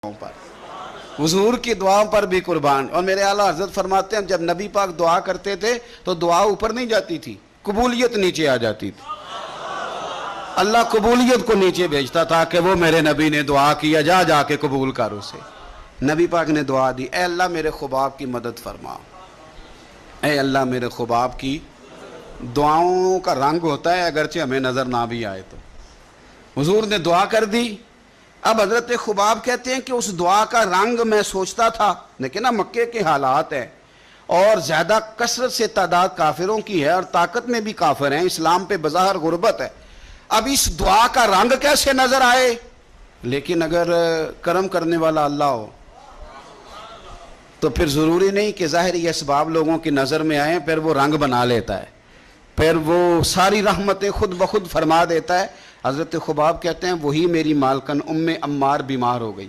پر حضور کی دعاؤں پر بھی قربان. اور میرے اعلیٰ حضرت فرماتے ہیں جب نبی پاک دعا کرتے تھے تو دعا اوپر نہیں جاتی تھی, قبولیت نیچے آ جاتی تھی. اللہ قبولیت کو نیچے بھیجتا تھا کہ وہ میرے نبی نے دعا کیا, جا کے قبول کر اسے. نبی پاک نے دعا دی, اے اللہ میرے خباب کی مدد فرما, اے اللہ میرے خباب کی. دعاؤں کا رنگ ہوتا ہے اگرچہ ہمیں نظر نہ بھی آئے تو. حضور نے دعا کر دی. اب حضرت خباب کہتے ہیں کہ اس دعا کا رنگ میں سوچتا تھا, لیکن نا مکے کے حالات ہیں اور زیادہ کثرت سے تعداد کافروں کی ہے اور طاقت میں بھی کافر ہیں, اسلام پہ بظاہر غربت ہے. اب اس دعا کا رنگ کیسے نظر آئے؟ لیکن اگر کرم کرنے والا اللہ ہو تو پھر ضروری نہیں کہ ظاہری اسباب لوگوں کی نظر میں آئیں, پھر وہ رنگ بنا لیتا ہے, پھر وہ ساری رحمتیں خود بخود فرما دیتا ہے. حضرت خباب کہتے ہیں وہی میری مالکن ام عمار بیمار ہو گئی.